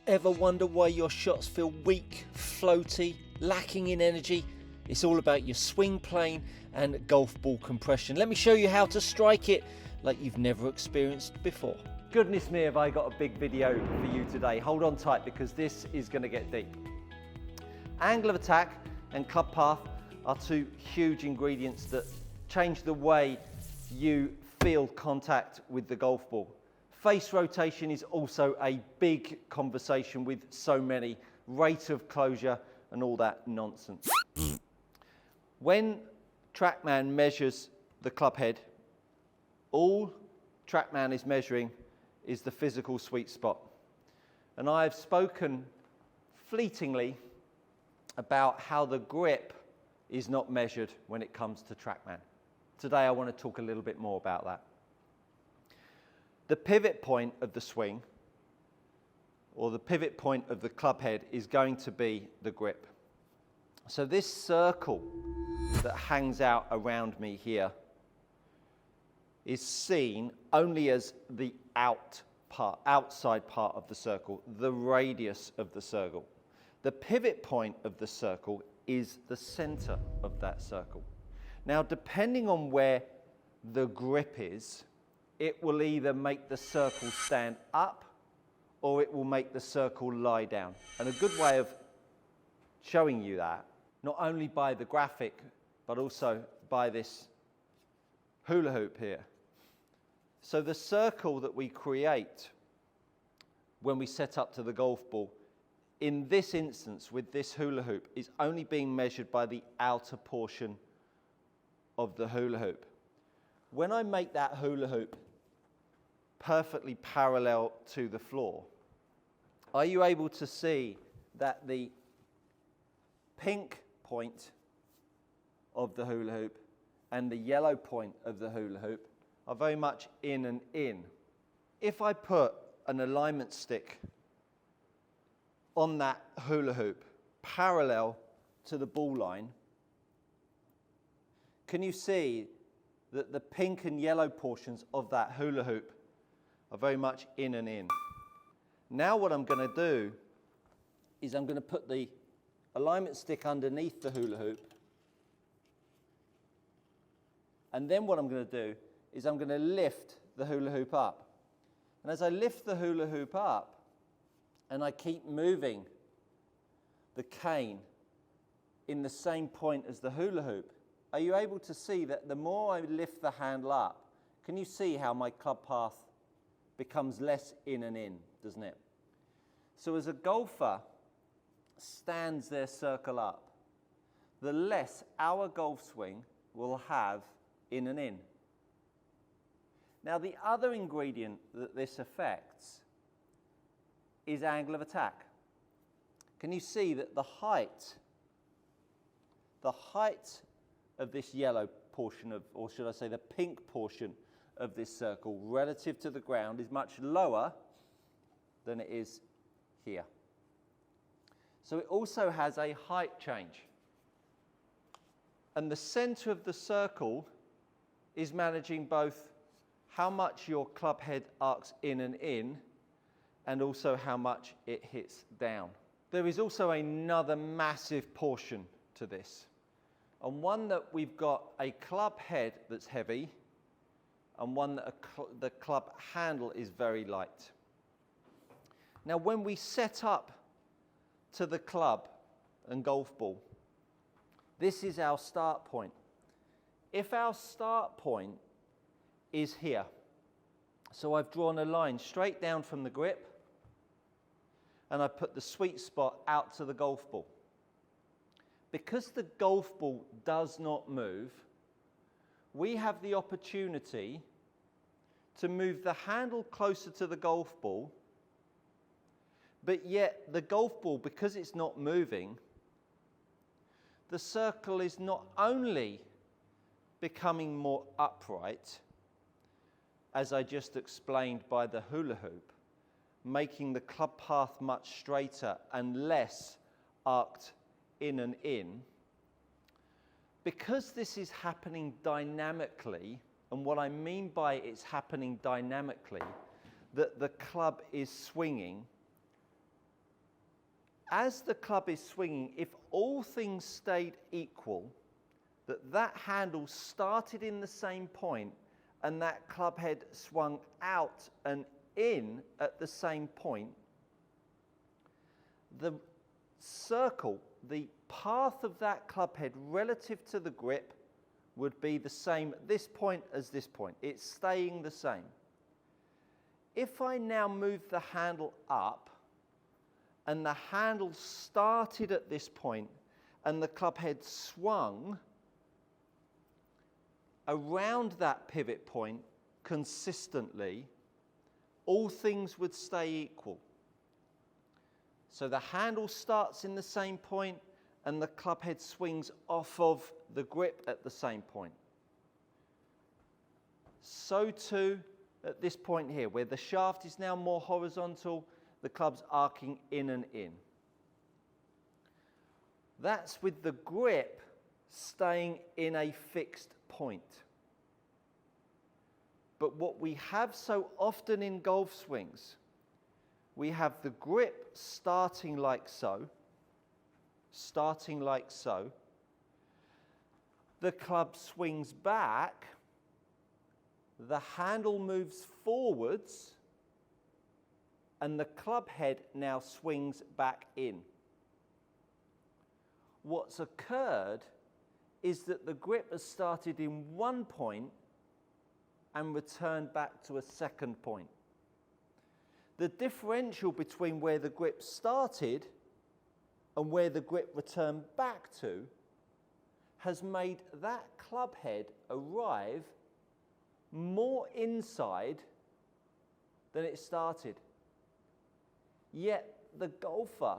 Ever wonder why your shots feel weak, floaty, lacking in energy? It's all about your swing plane and golf ball compression. Let me show you how to strike it like you've never experienced before. Goodness me, have I got a big video for you today. Hold on tight because this is going to get deep. Angle of attack and club path are two huge ingredients that change the way you feel contact with the golf ball. Face rotation is also a big conversation with so many, rate of closure and all that nonsense. When TrackMan measures the club head, all TrackMan is measuring is the physical sweet spot. And I've spoken fleetingly about how the grip is not measured when it comes to TrackMan. Today I want to talk a little bit more about that. The pivot point of the swing, or the pivot point of the club head, is going to be the grip. So this circle that hangs out around me here is seen only as the outside part of the circle, the radius of the circle. The pivot point of the circle is the center of that circle. Now, depending on where the grip is, it will either make the circle stand up or it will make the circle lie down. And a good way of showing you that, not only by the graphic, but also by this hula hoop here. So the circle that we create when we set up to the golf ball, in this instance with this hula hoop, is only being measured by the outer portion of the hula hoop. When I make that hula hoop perfectly parallel to the floor, are you able to see that the pink point of the hula hoop and the yellow point of the hula hoop are very much in and in? If I put an alignment stick on that hula hoop parallel to the ball line, can you see that the pink and yellow portions of that hula hoop are very much in and in? Now what I'm going to do is I'm going to put the alignment stick underneath the hula hoop, and then what I'm going to do is I'm going to lift the hula hoop up. And as I lift the hula hoop up and I keep moving the cane in the same point as the hula hoop, are you able to see that the more I lift the handle up, can you see how my club path becomes less in and in, doesn't it? So as a golfer stands their circle up, the less our golf swing will have in and in. Now the other ingredient that this affects is angle of attack. Can you see that the height of this yellow portion of, or should I say the pink portion of this circle relative to the ground is much lower than it is here. So it also has a height change. And the center of the circle is managing both how much your club head arcs in and also how much it hits down. There is also another massive portion to this, and one that we've got a club head that's heavy and one that the club handle is very light. Now when we set up to the club and golf ball, this is our start point. If our start point is here, so I've drawn a line straight down from the grip and I put the sweet spot out to the golf ball. Because the golf ball does not move, we have the opportunity to move the handle closer to the golf ball, but yet the golf ball, because it's not moving, the circle is not only becoming more upright, as I just explained by the hula hoop, making the club path much straighter and less arced in and in. Because this is happening dynamically, and what I mean by it's happening dynamically, that the club is swinging, as the club is swinging, if all things stayed equal, that handle started in the same point and that club head swung out and in at the same point, the circle, the path of that club head relative to the grip would be the same at this point as this point. It's staying the same. If I now move the handle up and the handle started at this point and the club head swung around that pivot point consistently, all things would stay equal. So the handle starts in the same point and the club head swings off of the grip at the same point. So too at this point here, where the shaft is now more horizontal, the club's arcing in and in. That's with the grip staying in a fixed point. But what we have so often in golf swings, we have the grip starting like so, the club swings back, the handle moves forwards, and the club head now swings back in. What's occurred is that the grip has started in one point and returned back to a second point. The differential between where the grip started and where the grip returned back to has made that club head arrive more inside than it started. Yet the golfer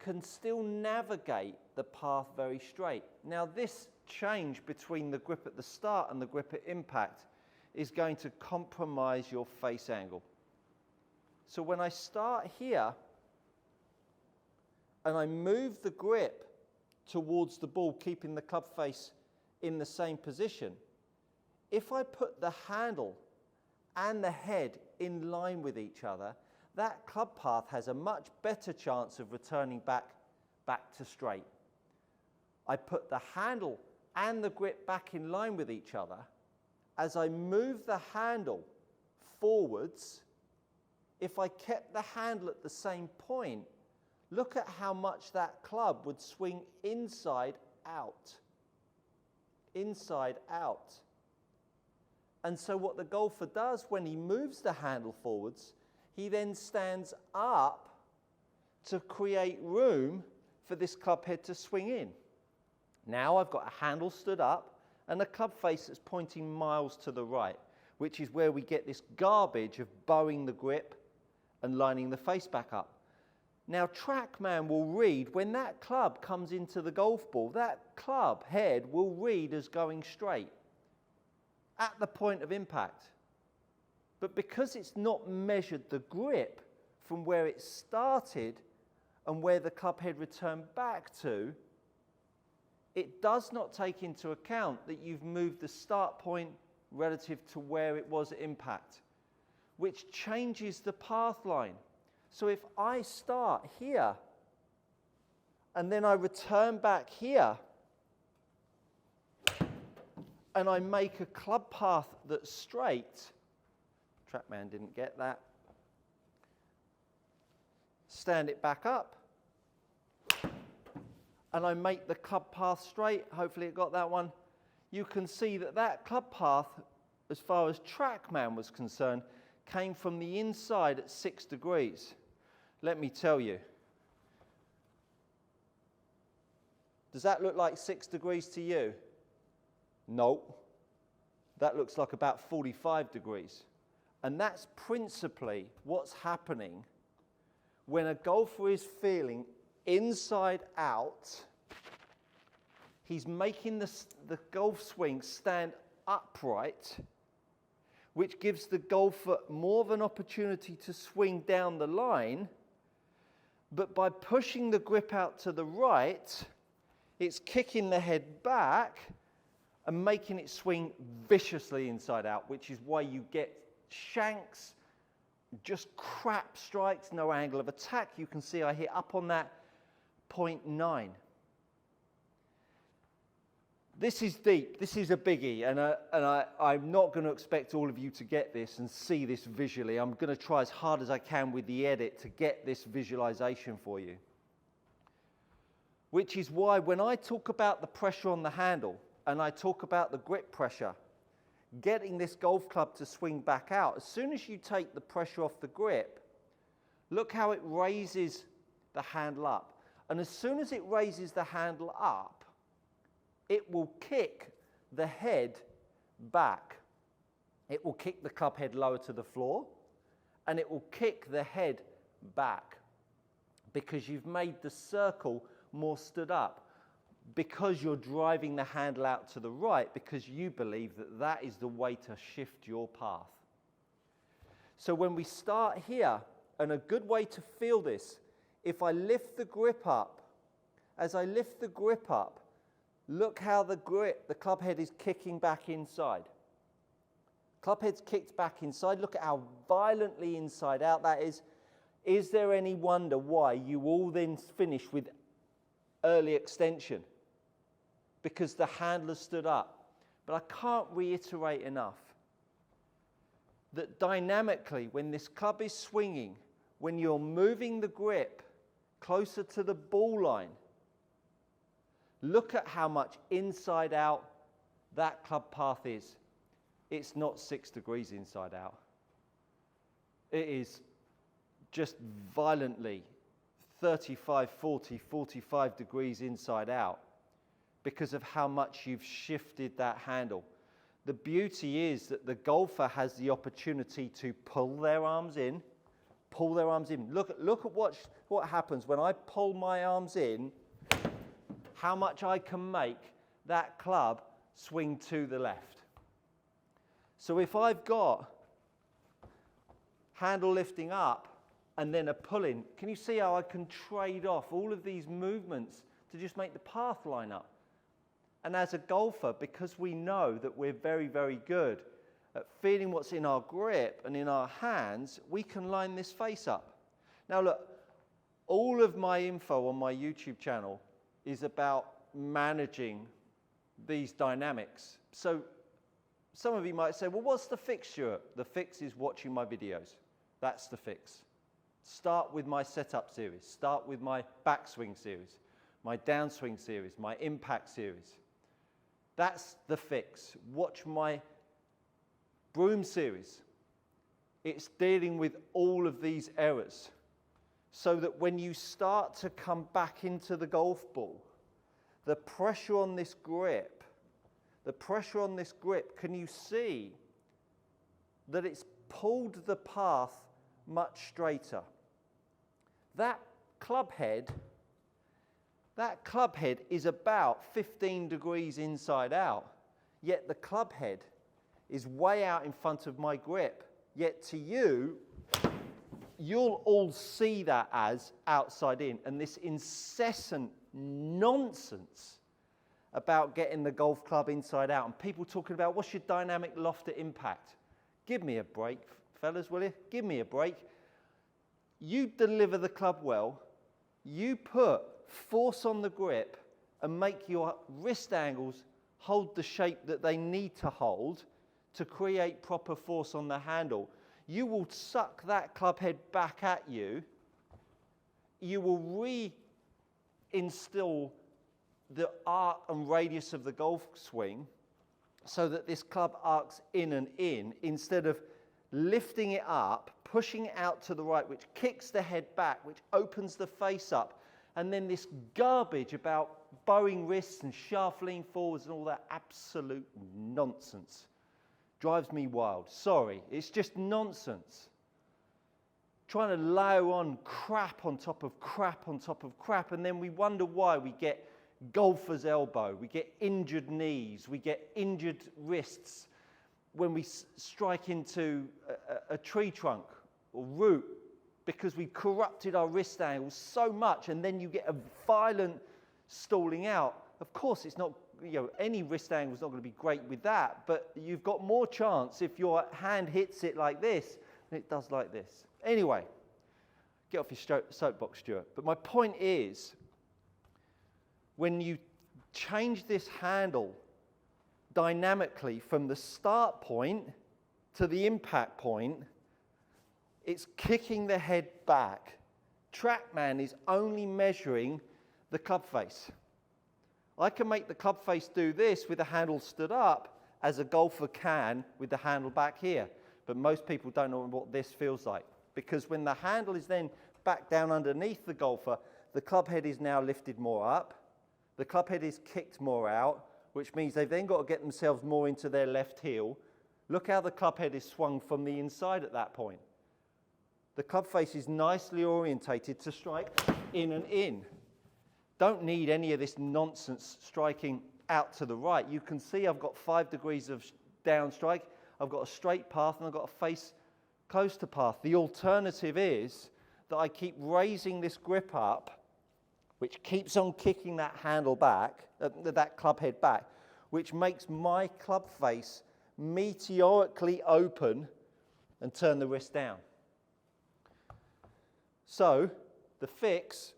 can still navigate the path very straight. Now this change between the grip at the start and the grip at impact is going to compromise your face angle. So when I start here and I move the grip towards the ball, keeping the club face in the same position, if I put the handle and the head in line with each other, that club path has a much better chance of returning back to straight. I put the handle and the grip back in line with each other. As I move the handle forwards, if I kept the handle at the same point, look at how much that club would swing inside out. Inside out. And so what the golfer does when he moves the handle forwards, he then stands up to create room for this club head to swing in. Now I've got a handle stood up and a club face that's pointing miles to the right, which is where we get this garbage of bowing the grip and lining the face back up. Now TrackMan will read, when that club comes into the golf ball, that club head will read as going straight at the point of impact. But because it's not measured the grip from where it started and where the club head returned back to, it does not take into account that you've moved the start point relative to where it was at impact, which changes the path line. So if I start here and then I return back here and I make a club path that's straight, TrackMan didn't get that, stand it back up, and I make the club path straight, hopefully it got that one, you can see that that club path, as far as TrackMan was concerned, came from the inside at 6 degrees. Let me tell you. Does that look like 6 degrees to you? No. That looks like about 45 degrees. And that's principally what's happening when a golfer is feeling inside out. He's making the golf swing stand upright, which gives the golfer more of an opportunity to swing down the line. But by pushing the grip out to the right, it's kicking the head back and making it swing viciously inside out, which is why you get shanks just crap strikes, no angle of attack. You can see I hit up on that 0.9. This is deep, this is a biggie, and I'm not going to expect all of you to get this and see this visually. I'm going to try as hard as I can with the edit to get this visualization for you. Which is why when I talk about the pressure on the handle, and I talk about the grip pressure, getting this golf club to swing back out, as soon as you take the pressure off the grip, look how it raises the handle up. And as soon as it raises the handle up, it will kick the head back. It will kick the club head lower to the floor, and it will kick the head back because you've made the circle more stood up, because you're driving the handle out to the right, because you believe that that is the way to shift your path. So when we start here, and a good way to feel this, if I lift the grip up, as I lift the grip up, look how the club head is kicking back inside. Club head's kicked back inside. Look at how violently inside out that is. Is there any wonder why you all then finish with early extension? Because the handle has stood up. But I can't reiterate enough that dynamically, when this club is swinging, when you're moving the grip closer to the ball line, look at how much inside out that club path is. It's not 6 degrees inside out. It is just violently 35, 40, 45 degrees inside out because of how much you've shifted that handle. The beauty is that the golfer has the opportunity to pull their arms in, pull their arms in. Look at what happens when I pull my arms in, how much I can make that club swing to the left. So if I've got handle lifting up and then a pull-in, can you see how I can trade off all of these movements to just make the path line up? And as a golfer, because we know that we're very, very good at feeling what's in our grip and in our hands, we can line this face up. Now look, all of my info on my YouTube channel is about managing these dynamics. So some of you might say, well, what's the fix, Stuart? The fix is watching my videos. That's the fix. Start with my setup series. Start with my backswing series, my downswing series, my impact series. That's the fix. Watch my broom series. It's dealing with all of these errors so that when you start to come back into the golf ball, the pressure on this grip, can you see that it's pulled the path much straighter? That club head is about 15 degrees inside out, yet the club head is way out in front of my grip. Yet to you, you'll all see that as outside in, and this incessant nonsense about getting the golf club inside out, and people talking about what's your dynamic loft at impact. Give me a break, fellas, will you? Give me a break. You deliver the club well, you put force on the grip and make your wrist angles hold the shape that they need to hold to create proper force on the handle. You will suck that club head back at you. You will reinstill the arc and radius of the golf swing so that this club arcs in and in instead of lifting it up, pushing it out to the right, which kicks the head back, which opens the face up, and then this garbage about bowing wrists and shaft lean forwards and all that absolute nonsense drives me wild. Sorry, it's just nonsense. Trying to layer on crap on top of crap on top of crap, and then we wonder why we get golfer's elbow, we get injured knees, we get injured wrists when we strike into a tree trunk or root, because we've corrupted our wrist angles so much, and then you get a violent stalling out. Of course, it's not, any wrist angle is not going to be great with that, but you've got more chance if your hand hits it like this and it does like this. Anyway, get off your soapbox, Stuart. But my point is, when you change this handle dynamically from the start point to the impact point, it's kicking the head back. TrackMan is only measuring the club face. I can make the club face do this with the handle stood up as a golfer can with the handle back here. But most people don't know what this feels like, because when the handle is then back down underneath the golfer, the club head is now lifted more up, the club head is kicked more out, which means they've then got to get themselves more into their left heel. Look how the club head is swung from the inside at that point. The club face is nicely orientated to strike in and in. Don't need any of this nonsense striking out to the right. You can see I've got 5 degrees of down strike. I've got a straight path and I've got a face close to path. The alternative is that I keep raising this grip up, which keeps on kicking that handle back, that club head back, which makes my club face meteorically open and turn the wrist down. So the fix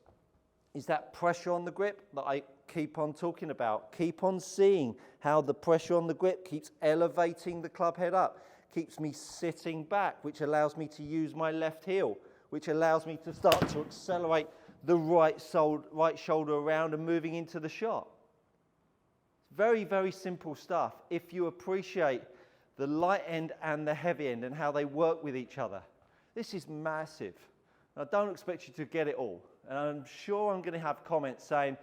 is that pressure on the grip that I keep on talking about. Keep on seeing how the pressure on the grip keeps elevating the club head up, keeps me sitting back, which allows me to use my left heel, which allows me to start to accelerate the right shoulder around and moving into the shot. Very, very simple stuff if you appreciate the light end and the heavy end and how they work with each other. This is massive. I don't expect you to get it all. And I'm sure I'm going to have comments saying,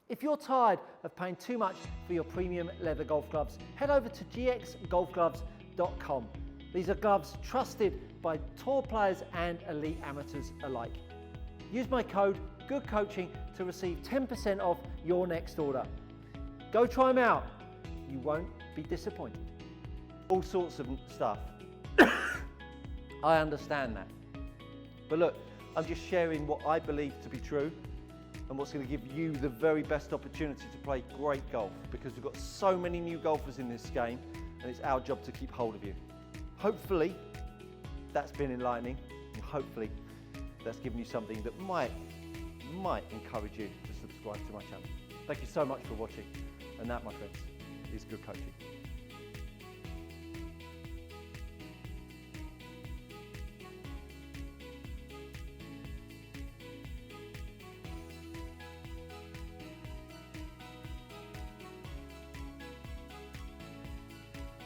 if you're tired of paying too much for your premium leather golf gloves, head over to gxgolfgloves.com. These are gloves trusted by tour players and elite amateurs alike. Use my code GOODCOACHING to receive 10% off your next order. Go try them out. You won't be disappointed. All sorts of stuff. I understand that. But look, I'm just sharing what I believe to be true and what's going to give you the very best opportunity to play great golf, because we've got so many new golfers in this game and it's our job to keep hold of you. Hopefully that's been enlightening, and hopefully that's given you something that might encourage you to subscribe to my channel. Thank you so much for watching, and that, my friends, is good coaching.